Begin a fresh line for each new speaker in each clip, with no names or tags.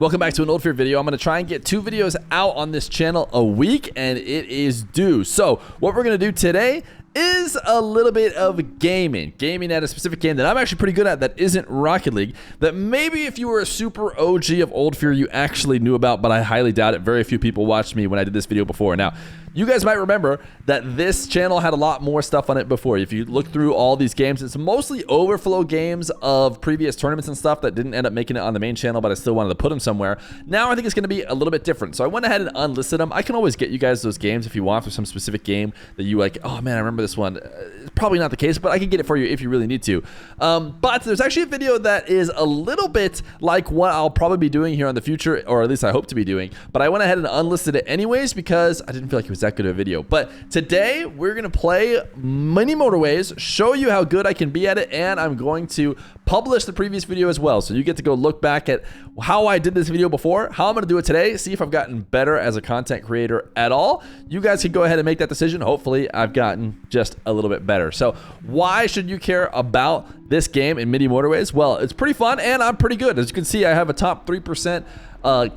Welcome back to an old Feer video. I'm going to try and get 2 videos out on this channel a week, and it is due. So what we're going to do today is a little bit of gaming at a specific game that I'm actually pretty good at that isn't Rocket League, that maybe if you were a super OG of old Feer you actually knew about, but I highly doubt it. Very few people watched me when I did this video before. Now, you guys might remember that this channel had a lot more stuff on it before. If you look through all these games, it's mostly overflow games of previous tournaments and stuff that didn't end up making it on the main channel, but I still wanted to put them somewhere. Now I think it's going to be a little bit different. So I went ahead and unlisted them. I can always get you guys those games if you want for some specific game that you like, oh man, I remember this one. It's probably not the case, but I can get it for you if you really need to. But there's actually a video that is a little bit like what I'll probably be doing here in the future, or at least I hope to be doing. But I went ahead and unlisted it anyways because I didn't feel like it was that good of a video. But today we're going to play mini motorways, show you how good I can be at it, and I'm going to publish the previous video as well. So you get to go look back at how I did this video before, how I'm going to do it today, see if I've gotten better as a content creator at all. You guys can go ahead and make that decision. Hopefully I've gotten just a little bit better. So why should you care about this game in mini motorways? Well, it's pretty fun and I'm pretty good. As you can see, I have a top 3%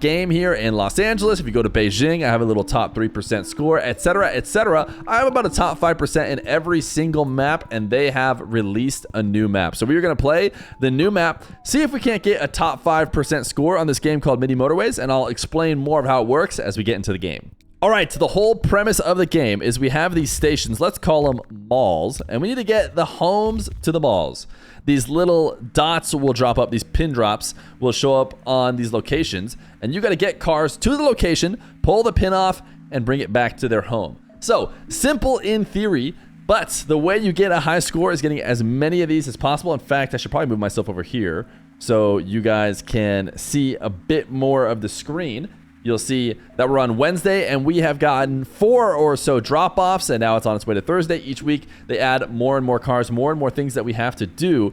game here in Los Angeles. If you go to Beijing, I have a little top 3% score, etc., etc. I have about a top 5% in every single map, and they have released a new map. So we are going to play the new map, see if we can't get a top 5% score on this game called Mini Motorways, and I'll explain more of how it works as we get into the game. All right, so the whole premise of the game is we have these stations, let's call them malls, and we need to get the homes to the malls. These little dots will drop up, these pin drops will show up on these locations, and you got to get cars to the location, pull the pin off, and bring it back to their home. So, simple in theory, but the way you get a high score is getting as many of these as possible. In fact, I should probably move myself over here so you guys can see a bit more of the screen. You'll see that we're on Wednesday and we have gotten 4 or so drop-offs, and now it's on its way to Thursday. Each week they add more and more cars, more and more things that we have to do.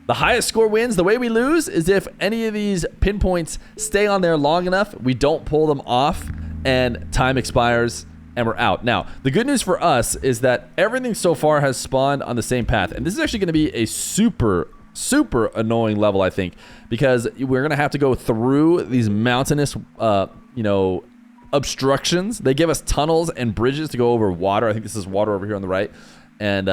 The highest score wins. The way we lose is if any of these pinpoints stay on there long enough, we don't pull them off and time expires and we're out. Now, the good news for us is that everything so far has spawned on the same path, and this is actually going to be a super annoying level, I think, because we're gonna have to go through these mountainous obstructions. They give us tunnels and bridges to go over water. I think this is water over here on the right, and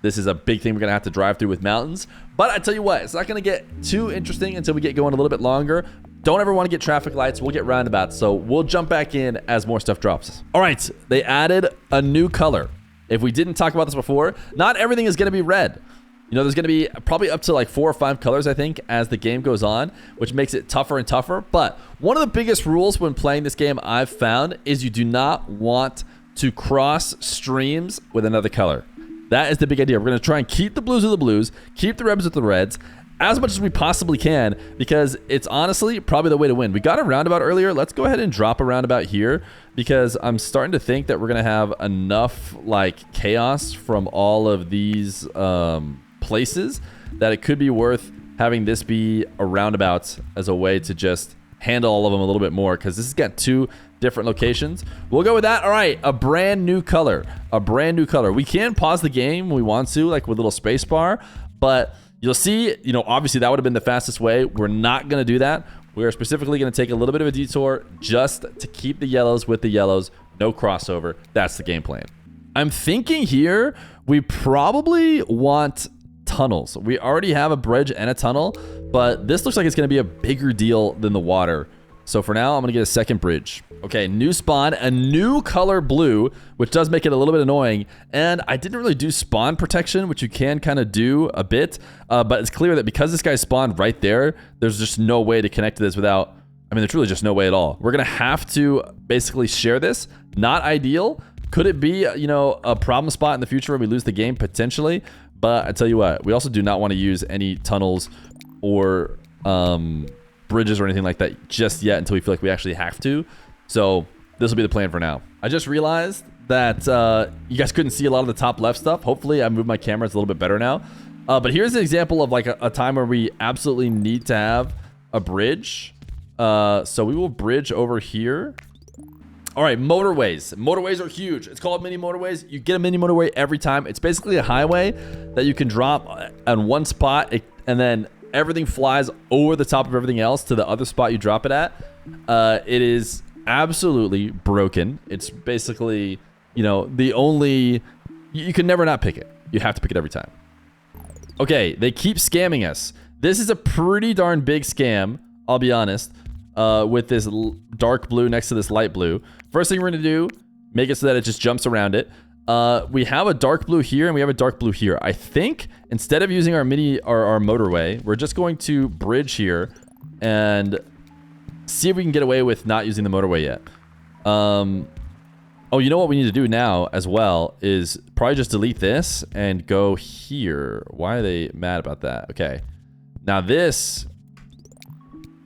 this is a big thing we're gonna have to drive through with mountains. But I tell you what, it's not gonna get too interesting until we get going a little bit longer. Don't ever want to get traffic lights. We'll get roundabouts, so we'll jump back in as more stuff drops. All right, they added a new color. If we didn't talk about this before, not everything is gonna be red. You know, there's going to be probably up to like 4 or 5 colors, I think, as the game goes on, which makes it tougher and tougher. But one of the biggest rules when playing this game I've found is you do not want to cross streams with another color. That is the big idea. We're going to try and keep the blues with the blues, keep the reds with the reds, as much as we possibly can, because it's honestly probably the way to win. We got a roundabout earlier. Let's go ahead and drop a roundabout here, because I'm starting to think that we're going to have enough like chaos from all of these places that it could be worth having this be a roundabout as a way to just handle all of them a little bit more, because this has got 2 different locations. We'll go with that. All right, a brand new color. We can pause the game when we want to, like with a little space bar, but you'll see, obviously that would have been the fastest way. We're not going to do that. We are specifically going to take a little bit of a detour just to keep the yellows with the yellows. No crossover. That's the game plan. I'm thinking here we probably want tunnels. We already have a bridge and a tunnel, but this looks like it's going to be a bigger deal than the water. So for now, I'm going to get a second bridge. Okay, new spawn, a new color blue, which does make it a little bit annoying. And I didn't really do spawn protection, which you can kind of do a bit, but it's clear that because this guy spawned right there, there's just no way to connect to this without, there's really just no way at all. We're going to have to basically share this. Not ideal. Could it be, a problem spot in the future where we lose the game? Potentially. But I tell you what, we also do not want to use any tunnels or bridges or anything like that just yet until we feel like we actually have to. So this will be the plan for now. I just realized that you guys couldn't see a lot of the top left stuff. Hopefully I moved my camera. It's a little bit better now. But here's an example of like a time where we absolutely need to have a bridge. So we will bridge over here. All right, motorways. Motorways are huge. It's called mini motorways. You get a mini motorway every time. It's basically a highway that you can drop on one spot and then everything flies over the top of everything else to the other spot you drop it at. It is absolutely broken. It's basically, you know, the only... You can never not pick it. You have to pick it every time. Okay, they keep scamming us. This is a pretty darn big scam, I'll be honest, with this dark blue next to this light blue. First thing we're going to do, make it so that it just jumps around it. We have a dark blue here and we have a dark blue here. I think instead of using our our motorway, we're just going to bridge here and see if we can get away with not using the motorway yet. Oh, you know what we need to do now as well is probably just delete this and go here. Why are they mad about that? Okay. Now this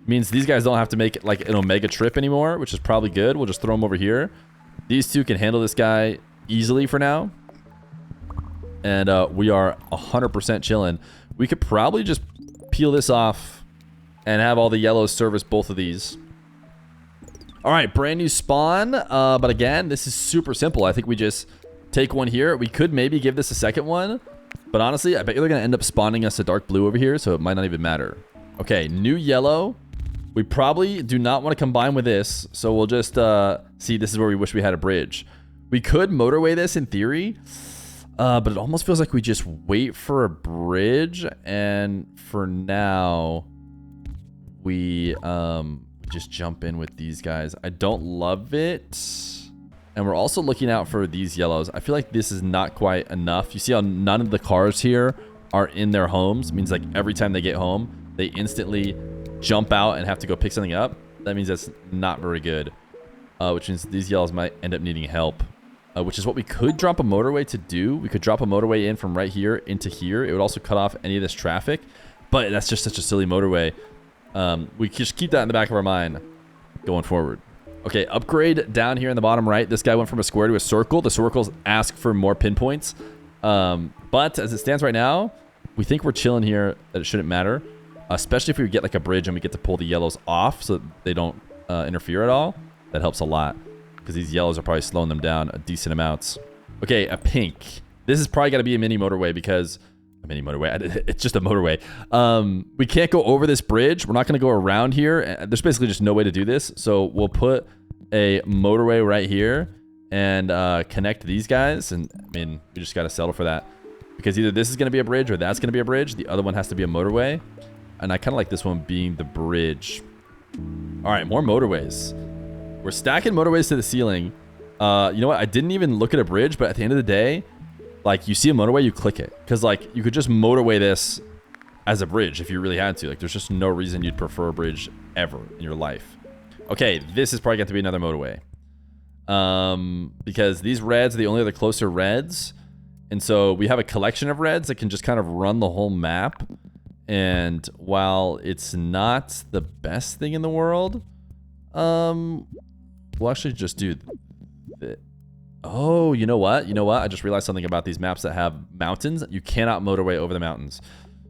means these guys don't have to make like an omega trip anymore, which is probably good. We'll just throw them over here. These two can handle this guy easily for now. And we are 100% chilling. We could probably just peel this off and have all the yellows service both of these. All right, brand new spawn. But again, this is super simple. I think we just take one here. We could maybe give this a second one. But honestly, I bet they're going to end up spawning us a dark blue over here, so it might not even matter. Okay, new yellow. We probably do not want to combine with this, so we'll just see. This is where we wish we had a bridge. We could motorway this in theory, but it almost feels like we just wait for a bridge. And for now, we just jump in with these guys. I don't love it. And we're also looking out for these yellows. I feel like this is not quite enough. You see how none of the cars here are in their homes? It means like every time they get home, they instantly jump out and have to go pick something up. That means that's not very good. Which means these yellows might end up needing help. Which is what we could drop a motorway to do. We could drop a motorway in from right here into here. It would also cut off any of this traffic. But that's just such a silly motorway. We just keep that in the back of our mind going forward. Okay, upgrade down here in the bottom right. This guy went from a square to a circle. The circles ask for more pinpoints. But as it stands right now, we think we're chilling here, that it shouldn't matter. Especially if we get like a bridge and we get to pull the yellows off so that they don't interfere at all. That helps a lot because these yellows are probably slowing them down a decent amounts. Okay, a pink. This is probably got to be a mini motorway because... A mini motorway. It's just a motorway. We can't go over this bridge. We're not going to go around here. There's basically just no way to do this. So we'll put a motorway right here and connect these guys. And I mean, we just got to settle for that because either this is going to be a bridge or that's going to be a bridge. The other one has to be a motorway. And I kind of like this one being the bridge. All right, more motorways. We're stacking motorways to the ceiling. You know what? I didn't even look at a bridge, but at the end of the day, like, you see a motorway, you click it. Because, like, you could just motorway this as a bridge if you really had to. Like, there's just no reason you'd prefer a bridge ever in your life. Okay, this is probably got to be another motorway. Because these reds are the only other closer reds. And so we have a collection of reds that can just kind of run the whole map. And while it's not the best thing in the world, we'll actually just do that. Oh, you know what? You know what? I just realized something about these maps that have mountains. You cannot motorway over the mountains.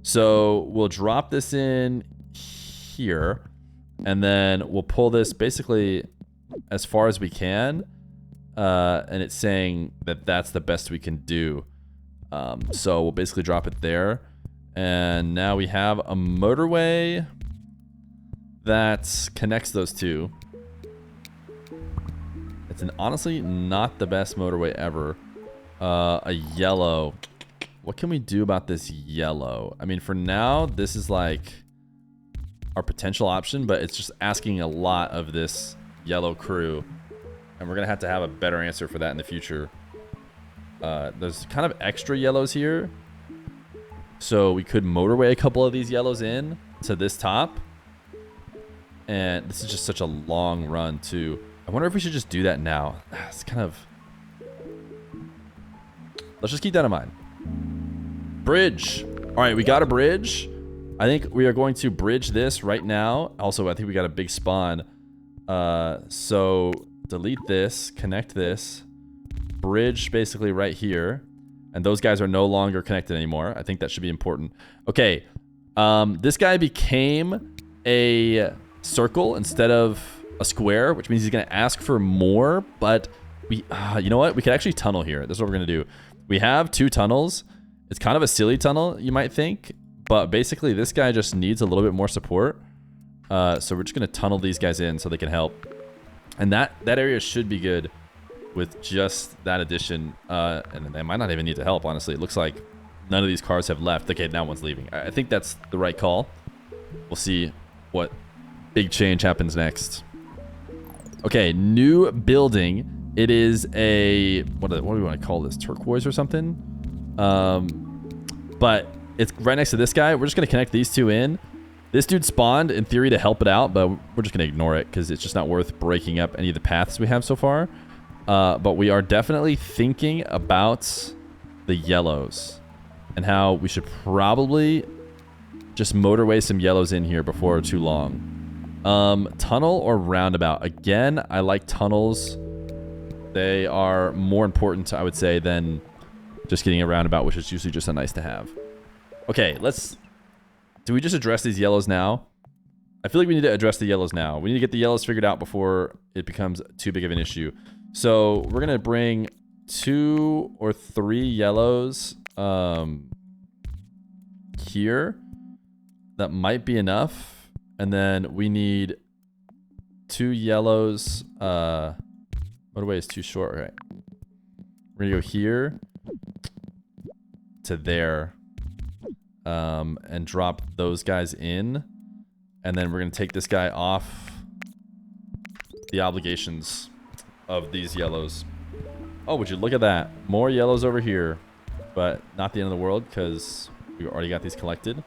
So we'll drop this in here. And then we'll pull this basically as far as we can. And it's saying that that's the best we can do. So we'll basically drop it there. And now we have a motorway that connects those two. It's honestly not the best motorway ever. A yellow. What can we do about this yellow? I mean, for now, this is like our potential option, but it's just asking a lot of this yellow crew. And we're going to have a better answer for that in the future. There's kind of extra yellows here. So we could motorway a couple of these yellows in to this top. And this is just such a long run, too. I wonder if we should just do that now. It's kind of... Let's just keep that in mind. Bridge. All right, we got a bridge. I think we are going to bridge this right now. Also, I think we got a big spawn. So delete this, connect this, bridge basically right here. And those guys are no longer connected anymore. I think that should be important. Okay, this guy became a circle instead of a square, which means he's going to ask for more. But we, you know what? We could actually tunnel here. This is what we're going to do. We have two tunnels. It's kind of a silly tunnel, you might think, But basically, this guy just needs a little bit more support. So we're just going to tunnel these guys in so they can help. And that area should be good with just that addition. And they might not even need to help, honestly. It looks like none of these cars have left. Okay, now one's leaving. I think that's the right call. We'll see what big change happens next. Okay, new building. It is a, what do we want to call this? Turquoise or something? But it's right next to this guy. We're just going to connect these two in. This dude spawned, in theory, to help it out, but we're just going to ignore it because it's just not worth breaking up any of the paths we have so far. But we are definitely thinking about the yellows and how we should probably just motorway some yellows in here before too long. Tunnel or roundabout? Again, I like tunnels. They are more important, I would say, than just getting a roundabout, which is usually just a nice to have. Okay, do we just address these yellows now? I feel like we need to address the yellows now. We need to get the yellows figured out before it becomes too big of an issue. So we're going to bring 2 or 3 yellows here. That might be enough. And then we need 2 yellows. Motorway is too short. Okay. We're going to go here to there. And drop those guys in. And then we're going to take this guy off the obligations of these yellows. Oh, would you look at that? More yellows over here. But not the end of the world because we've already got these collected.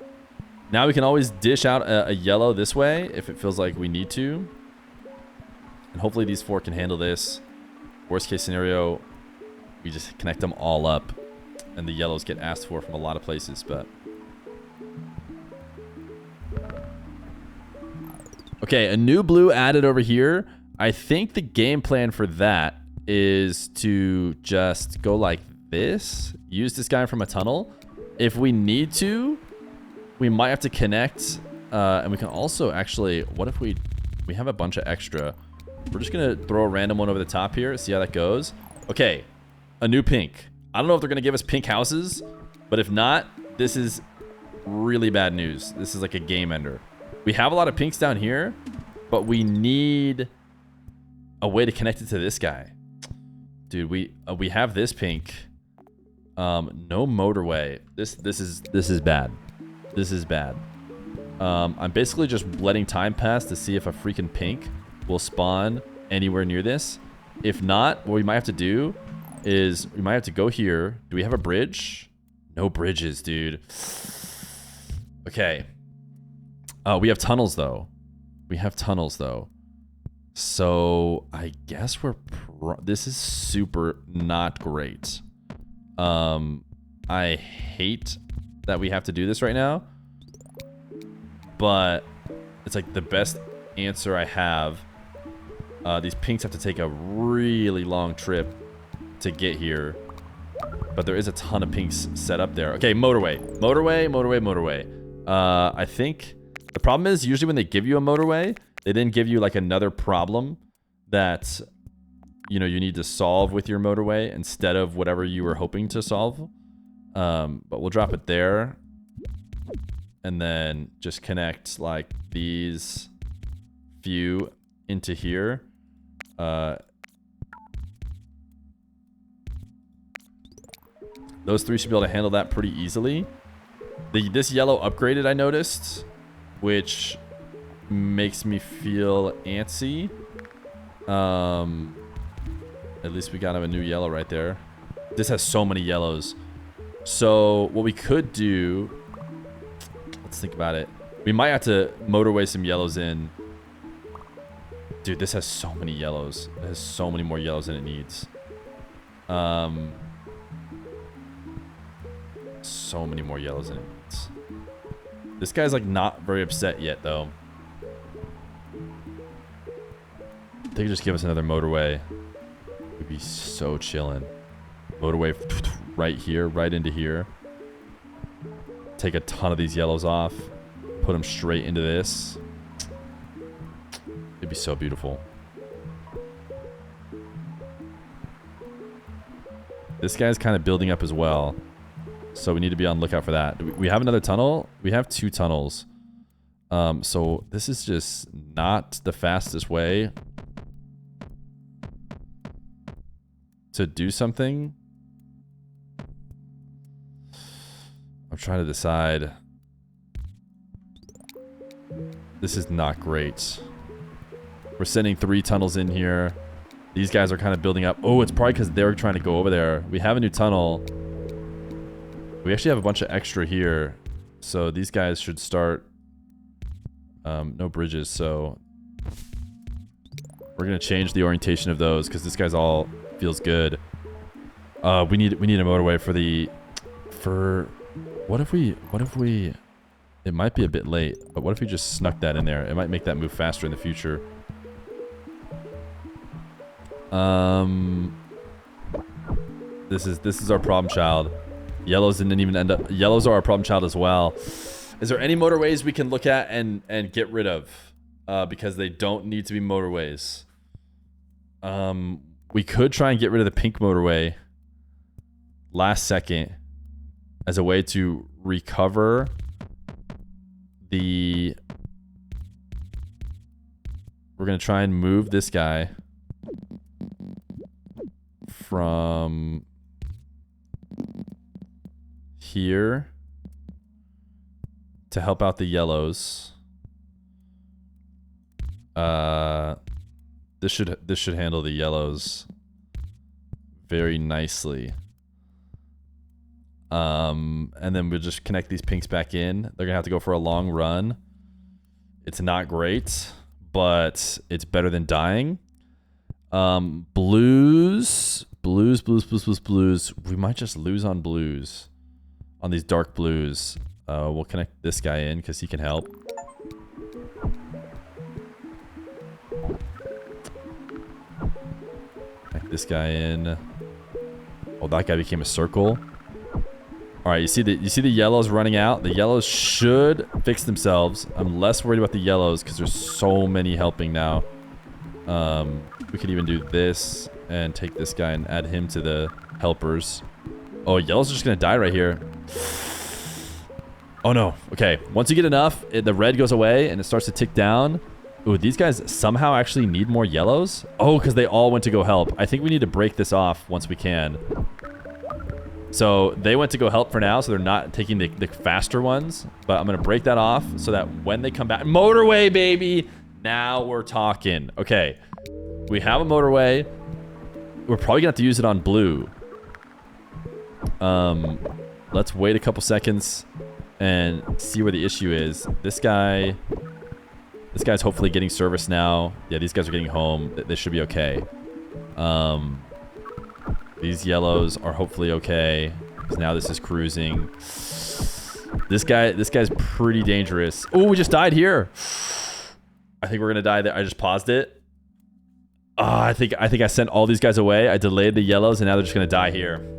Now we can always dish out a yellow this way if it feels like we need to. And hopefully these 4 can handle this. Worst case scenario, we just connect them all up. And the yellows get asked for from a lot of places, but... Okay, a new blue added over here. I think the game plan for that is to just go like this. Use this guy from a tunnel. If we need to, we might have to connect. And we can also actually... What if we have a bunch of extra? We're just going to throw a random one over the top here. See how that goes. Okay, a new pink. I don't know if they're going to give us pink houses. But if not, this is really bad news. This is like a game ender. We have a lot of pinks down here, but we need a way to connect it to this guy. Dude, we have this pink. No motorway. This is bad. This is bad. I'm basically just letting time pass to see if a freaking pink will spawn anywhere near this. If not, what we might have to do is we might have to go here. Do we have a bridge? No bridges, dude. Okay. We have tunnels, though. So I guess this is super not great. I hate that we have to do this right now. But it's like the best answer I have. These pinks have to take a really long trip to get here. But there is a ton of pinks set up there. Okay, motorway. I think the problem is usually when they give you a motorway, they then give you like another problem that, you know, you need to solve with your motorway instead of whatever you were hoping to solve. But we'll drop it there. And then just connect like these few into here. Those 3 should be able to handle that pretty easily. This yellow upgraded, I noticed, which makes me feel antsy. At least we got him a new yellow right there. This has so many yellows. So what we could do, let's think about it. We might have to motorway some yellows in. Dude, this has so many yellows. It has so many more yellows than it needs. So many more yellows than it needs. This guy's like not very upset yet, though. They could just give us another motorway. We'd be so chilling. Motorway right here, right into here. Take a ton of these yellows off. Put them straight into this. It'd be so beautiful. This guy's kind of building up as well. So we need to be on the lookout for that. Do we have another tunnel? We have 2 tunnels. So this is just not the fastest way to do something. I'm trying to decide. This is not great. We're sending 3 tunnels in here. These guys are kind of building up. Oh, it's probably because they're trying to go over there. We have a new tunnel. We actually have a bunch of extra here. So these guys should start... no bridges, so... We're going to change the orientation of those because this guy's all feels good. We need a motorway for the... What if we... It might be a bit late, but what if we just snuck that in there? It might make that move faster in the future. This is our problem child. Yellows didn't even end up... Yellows are our problem child as well. Is there any motorways we can look at and get rid of? Because they don't need to be motorways. We could try and get rid of the pink motorway last second as a way to recover the... We're going to try and move this guy from here to help out the yellows. This should handle the yellows very nicely. And then we'll just connect these pinks back in. They're gonna have to go for a long run. It's not great, but it's better than dying. Blues. We might just lose on blues. On these dark blues. We'll connect this guy in because he can help. Connect this guy in. Oh, that guy became a circle. All right, you see the yellows running out. The yellows should fix themselves. I'm less worried about the yellows because there's so many helping now. We could even do this and take this guy and add him to the helpers. Oh, yellows are just gonna die right here. Oh no. Okay, once you get enough, the red goes away and it starts to tick down. Ooh, these guys somehow actually need more yellows. Oh, because they all went to go help. I think we need to break this off once we can. So they went to go help for now, so they're not taking the faster ones. But I'm going to break that off so that when they come back... Motorway, baby! Now we're talking. Okay. We have a motorway. We're probably going to have to use it on blue. Let's wait a couple seconds and see where the issue is. This guy's hopefully getting service now. Yeah, these guys are getting home. This should be okay. These yellows are hopefully okay. Because now this is cruising. This guy's pretty dangerous. Oh, we just died here. I think we're gonna die there. I just paused it. I think I sent all these guys away. I delayed the yellows, and now they're just gonna die here.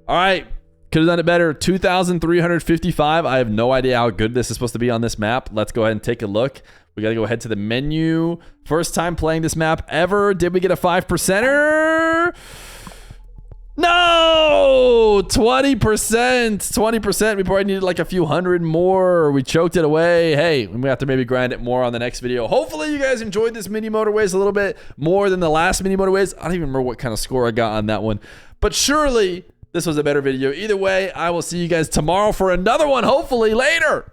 All right, could have done it better. 2,355. I have no idea how good this is supposed to be on this map. Let's go ahead and take a look. We got to go ahead to the menu. First time playing this map ever. Did we get a 5%er? No! 20%. 20%. We probably needed like a few hundred more. We choked it away. Hey, we have to maybe grind it more on the next video. Hopefully you guys enjoyed this mini motorways a little bit more than the last mini motorways. I don't even remember what kind of score I got on that one. But surely this was a better video. Either way, I will see you guys tomorrow for another one, hopefully later.